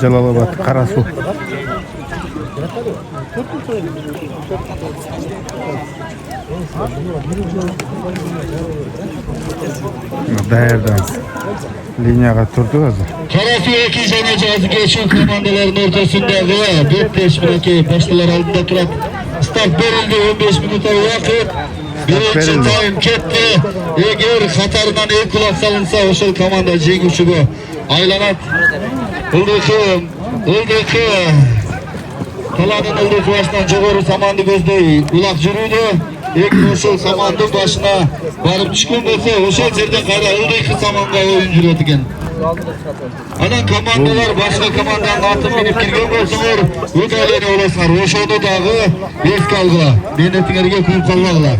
Жалалабад, Карасу. Dairdan liniyaga turdu hazır. Karasу 2 jana Jazı geçen komandaların ortasındagi Betteş minaki başlılar aldında turab. Start berildi 15 minuta vakit. Birinci time ketdi. Eğer Katardan el kulak salınsa oşul komanda jenguvchi bu. Aylanat. Ildiki. Talanın ildiki başından jogorı samandı gözдөй ulaq жүрүүдө. Eğer oşul samandın başına barıp çıkın bolsa oşul jerde kayra ildiki samanga oyun жүрөт экен. Anan komandalar başka komandanın atın binip kirgen bolsаңар, ödöleni olasыңар. Oşoну dagı eski algıla. Menetingерге kuyup kalmagılar.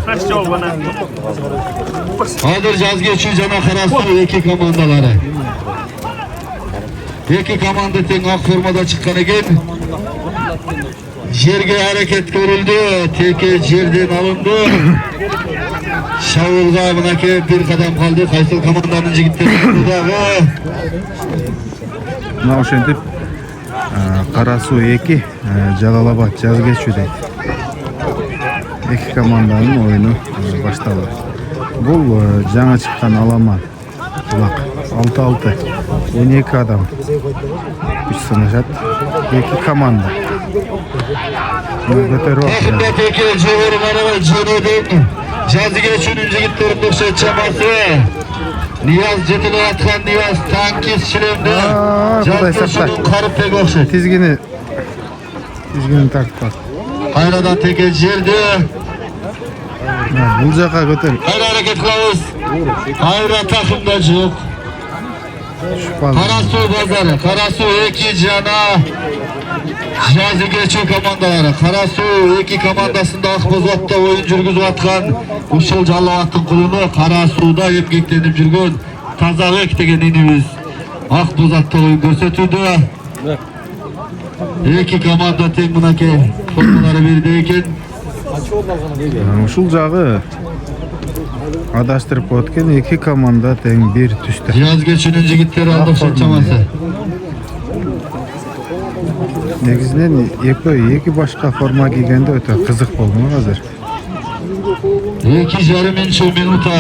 Hazır Jaz geçүү жана Карасу 2 komandalары. 2 komanda teң ак формада чыккан экен. Жерге hareket көрүлдү, теке жерден алынды. Шабуулга мынакей bir kadam kaldı. Kaysul komandanın жигиттери дагы. Мына ошентип Карасу 2, Жалалабад Жаз geçүү дейт. 2 команданын оюну башталды. Бул жаңа чыккан аламан. Улак 6-6, 12 адам. 3 сынашат. 2 команда. Teke jogorу барабай жөнөдөн Жазы geçүүнүн жигиттерин окшойт чамасы. Niyaz жетилип аткан Niyaz танкист шилемде. Жазы Карыпбек окшойт. Тизгини тартып. Кайрадан теке жерде. Бул жака көтөр. Кайра аракет кылабыз. Кайра такымда жок. Карасу базары. Карасу 2 жана Jazı geçүү komandalары. Карасу 2 komandasында Акбозатта oyun жүргүзүп аткан ушул Жалалабадтын кулуну Карасууда эмгектенип жүргөн Тазабек деген инибиз Акбозатта oyun көрсөтүүдө. 2 komanda тең мынакей формалары бирдей экен. Ушул жагы адаштырып өткөн 2 команда тең бир түстө. Jaz geçүүнүн жигиттери алды окшойт чамасы. Негизинен эки башка форма кийгенде өтө кызык болгон азыр. 2,5 минута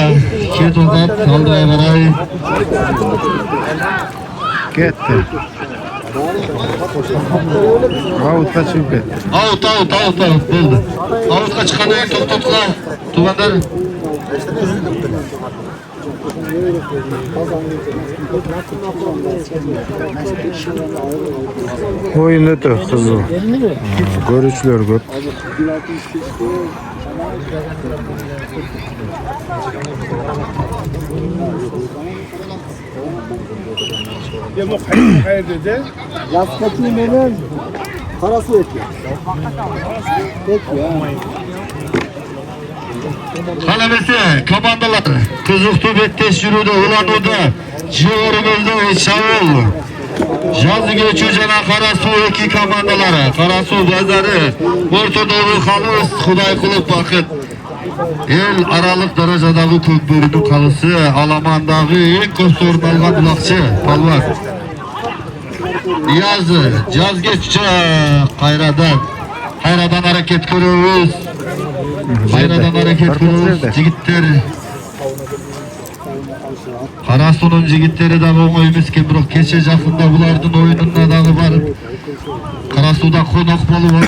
кет атат алдыга карай. Кетти. Аутка чыгып кетти. Аут болду. Аутка чыккандан кийин токтоткула туугандар. Oyun ötö kızıl. Görücüler көп. Ya bu hayır dedi. Laskatı menен Karasу etti. Peki ya. Kalemesi, komandalar, kızıktı Betteş жүрүүдө, уланууда, жогору көздөй шабуул. Жазы geçүү жана Карасу 2 komandalары. Карасу базары, ортодогу калыс, Кудай кылып бакыт. Эл аралык даражадагы көкбөрүнүн калысы, Аламандагы эң көп орун алган булакчы, Палвак. Yazı, Jaz geçүү кайрадан аракет көрөбүз. Kayradan hareket kılıyoruz, jigitler. Karasu'nun jigitleri de oңой эмескен, бирок кече жакында булардын оюнуна дагы барып, Карасууда конок болуп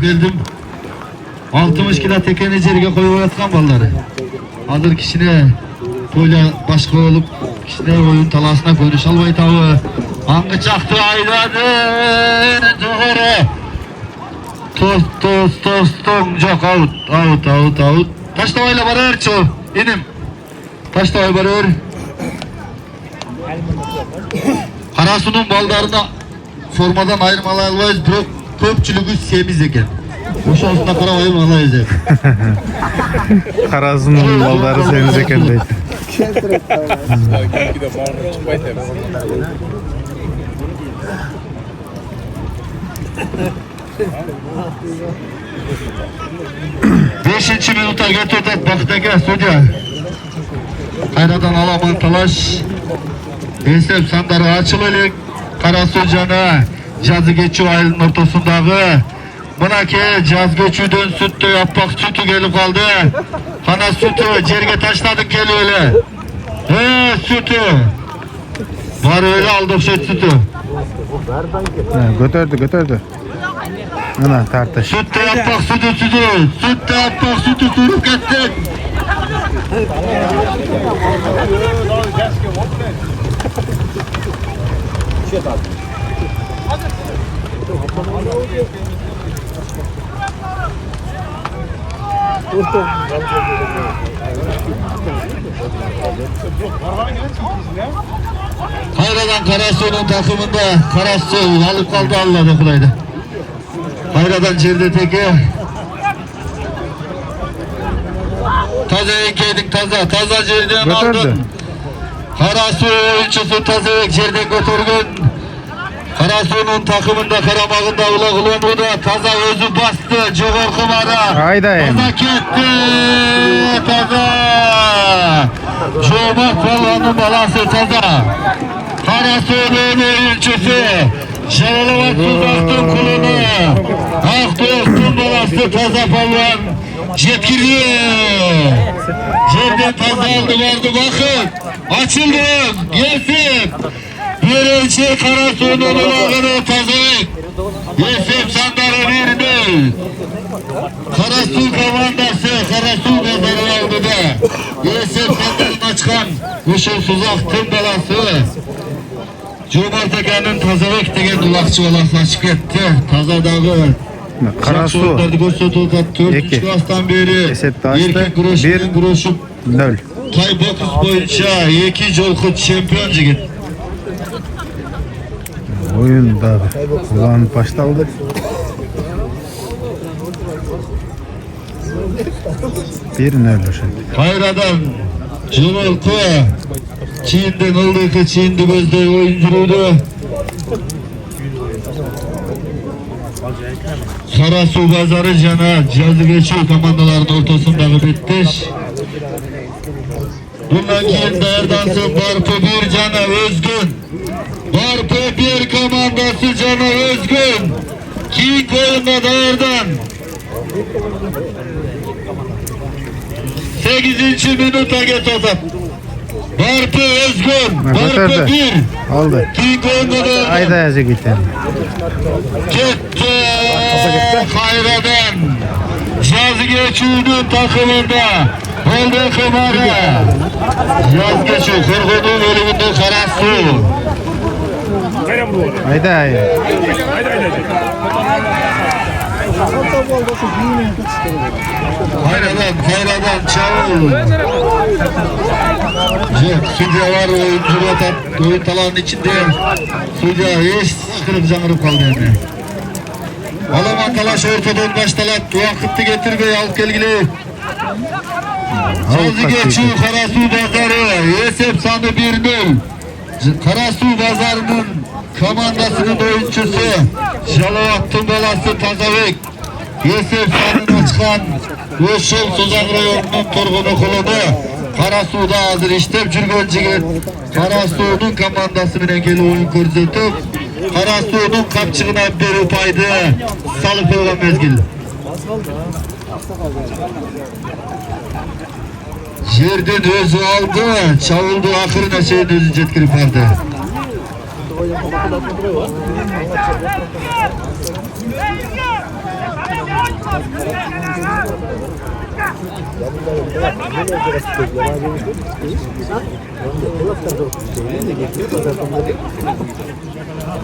келдим. 60 kilo tekeni жерге коюп аткан балдары. Азыр кичине тойло башка болуп, кичине оюн талаасына көнүшө албай табы. Аңгычакты айлады, жогору. Тоң жоқ, аут. Таштабайла барырчы, иним. Таштабай барыр. Карасунун балдарына формадан айырмалай албайбыз, бирок көпчүлүгү семиз экен. Ошосуна карабай алабыз экен. Карасунун балдары семиз экен дейт. 5 minuta götürdük Bakı'daki stüdyo. Kaynadan Alaman Talaş. Esef Sandarı açılılık. Karasucana Cazı geçiyor ayılın ortasındağı. Buna ki caz geçiyordun süttü yapmak sütü gelip kaldı. Hana sütü cerge taşladın geliyor öyle. Sütü. Var öyle aldık sütü. Götürdü. Ana tartış. Sütte yapmak sütü. Sütte yapmak sütü kurup gittin. Hayradan Karasu'nun takımında Karasu alıp kaldı Allah dokulaydı. Hayradan Cevdet'e taze enkeydin taza Cevdet'in aldın. Karasu oyuncusu taze Cevdet götürgün. Karasu'nun takımında karamağında ulan bu da taza özü bastı Cevor Kumar'a. Haydayım. Taza gitti. Taza. Cumhur Palan'ın balası taza. Karasu'nun oyuncusu. Şaralavat uzaktın kulunu. Akdoğuz'un balası taza Palan. Cekiri. Cevdet taza aldı vardı bakın. Açıldı. Gelsin. Birinci Karasu'nun ulağını tazayık. Yusuf Sandar'ı verdi. Karasu komandası Karasu pazarı aldı da. Yusuf Sandar'ın çıkan Uşulsuz aktın belası. Cumhurbaşkanı'nın tazayık degen ulakçı olası açık etti. Taza dağı. Karasu 4 klastan beri erkek groşu 0 tay boks boyunca 2 jolkut şampiyon jigit. Oyunda kulağın başlandı. Bir nöl şimdi. Hayradan Cumhurku Çin'den aldığı ki Çin'de gözde oyunculuğu Karasu Pazarı cana cazı geçiyor komandaların ortasında bitmiş. Bundan keyin Dağırdansın Barpı bir cana özgün. Barpı bir komandası cana özgün. King oyunda Dağırdan. 8. minuta geçecek. Barpı özgün. Barpı bir. Aldı. King oyunda Dağırdan. Ayda yazı gitti. Gitti. Hayradan. Caz geçiyordu takımında. Oldu Kumar'a. Caz geçiyor. Kırgıdın ölümünde Karasu. Ayda. Hayradan Çavul. Sudya var oyun talanın içinde. Sudya hiç kırıp canırıp kaldı yani. Alaman talaş ortadan baştalat. Vakıttı getir bey alıp gelgili. Cazı geçiyor Karasu Pazarı. Yesep sanı 1-0. Karasu Pazarı'nın komandasının oyuncusu Şalavat'ın balası Tazavik. Yesep sanına çıkan Uşul Suzan rayonunun turgunu kulunu Karasu'da hazır iştep Cürgöncü'nün Karasu'nun komandası bilen geli oyun ko'rsatib Karasu'nun kapçığına bir paydı salıp yo'gan mezgil. Yerden özü aldı, çavuldu ahırına şeyin özü jetkirip vardı.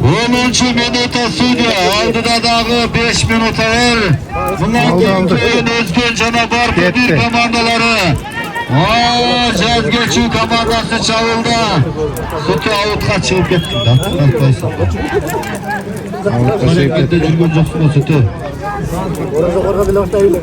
Onuncu minuta Sudya aldıda dağı 5 minuta var. Bundan köyün özgün canavar bir komandaları. Caz geçiyor komandası çavulda. Sütü avutka çıkıp gittin de. Avutka çıkıp gittin de cürgüncüksün o sütü. Orası orada bile orta öyle.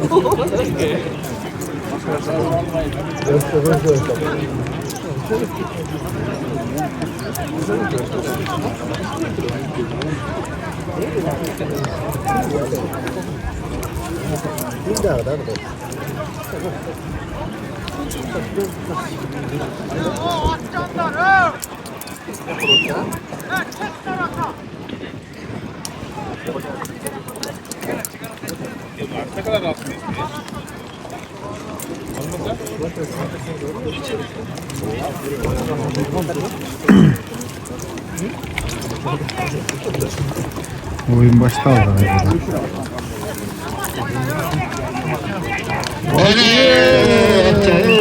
Oyun başta aldı.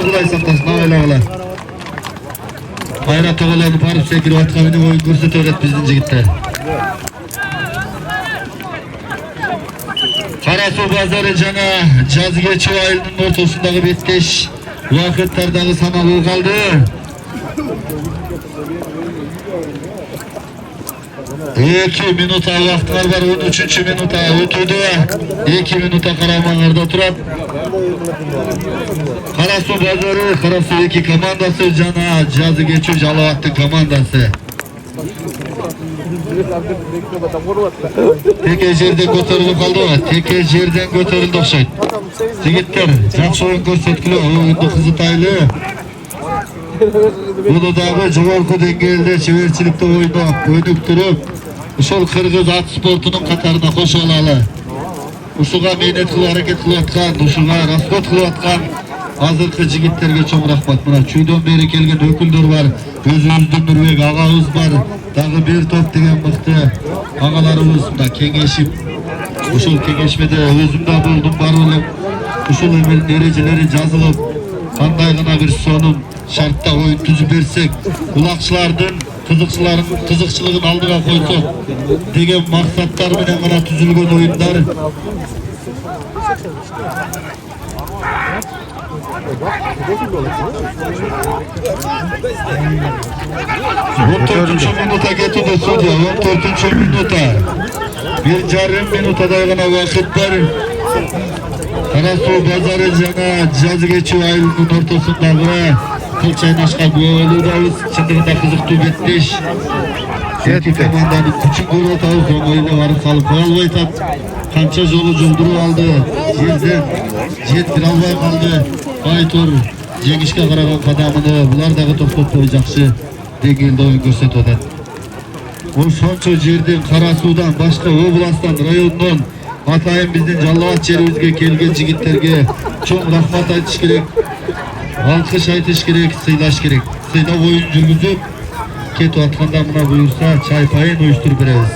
Kulay saklasın öyle oğlan. Hayrat oğlanı barıp sekirip atkanını oyun kursu töret bizden jigitler. Karasu Bazarı jana jaz geçiyor ayının ortasındaki betkeş vakitlerdagi sanalı kaldı. 2 minuta vaqtlar var, 13 minuta o'tdi. 2 minuta qaramanglarda turib. Karasu Bazarı, Karasu 2 komandasi jana jazı geçiyor Jalavat'ın komandasi. Teke жерден көтеріліп қалды ма? Teke жерден көтерілді ұқсайды. Жігіттер, жақсы ойын көрсеткілі, ойынды қызытайлы. Бұны дағы жоғарғы деңгейде шебершілікті ойнап, өніп тұрып, ушол қырғыз ат спортының қатарына қосып алалы. Ушуға мейнет қылып әрекет қылып атқан, ушуға расход қылып атқан азыркы жигиттерге чоң рахмат. Мына чүйдөн бери келген өкүлдөр бар, өзүбүздүн Нурбек агабыз бар, дагы бир топ деген мыкты агаларыбыз да кеңешип, ушул кеңешмеде өзүм да болдум, бар элем. Ушул эрежелери жазылып, кандай гана бир сонун шартта оюн түзүп берсек, кулакчылардын кызыкчылыгын алдыга койсок деген максаттар менен гана түзүлгөн оюндар. On 14 minuta ketdi sudya, 14 minuta. 1,5 minutada gana vaqt var. Karasu Bazarı jana jaz geçiyor ayının ortasındagi kıl çaynaşqa bo'ludabız. Çındırında kızıktı betmiş. Iki komandanın küçük gol atabız, oyuna varıp kalıp koy albay tat. Kança jolu juldurub aldı. Yerden жеткире албай kaldı. Baytur жеңишке караган кадамыны булар дагы токтоп жакшы деңгээлде оюн көрсөтүп атат. Ошончо жерден Карасуудан башка областтан, райондон атайын биздин Жалал жерибизге келген жигиттерге чоң рахмат айтыш керек. Алкыш айтыш керек, сыйлаш керек. Сыйлап оюн жүргүзүп кетип атканда мына буюрса чай пайын уюштуруп беребиз.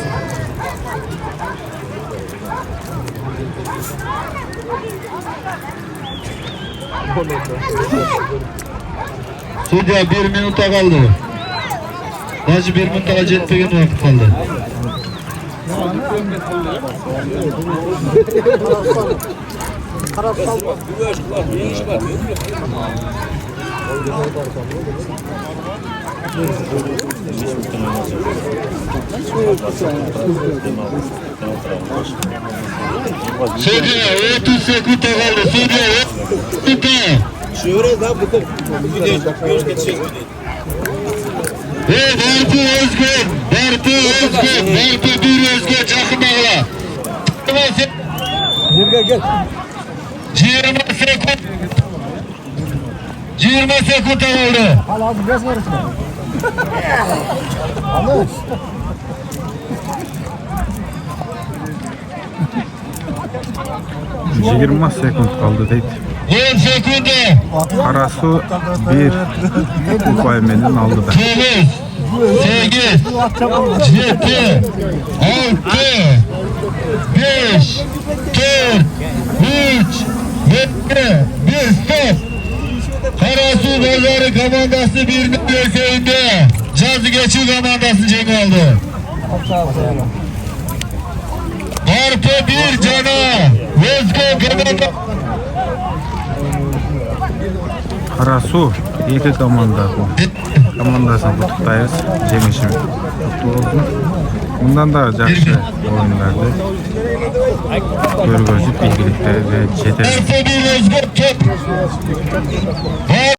Судья 1 minuta kaldı. Даже 1 minutaga жетпеген vaqt kaldı. Судья 30 sekunda kaldı. Судья 30. Şöyle daha bıkır. Gidiyoruz geçeceğiz. Bartu Özgün, Bartu bir Özgün жақындағыла. Gel. 20 sekund kaldı. Al abi biraz var içinde. Alış. Yirmi sekund kaldı deydi. 10 sekunde. Karasu 1 Ukaymen'in aldı da. 9, 8, 7, 6, 5, 4, 3, 2, 1 stop. Karasu Bazarı komandası 1'nin öteyinde. Jazı geçiyor komandası jengip aldı. Bartu 1 jana Özgün komandası. Karasu iki komandasını kutuktayız. Жеңишим kutlu olsun. Bundan daha жақсы oyunlarda görgözüp bilgilikleri de жетеді. Bartu 1 Özgün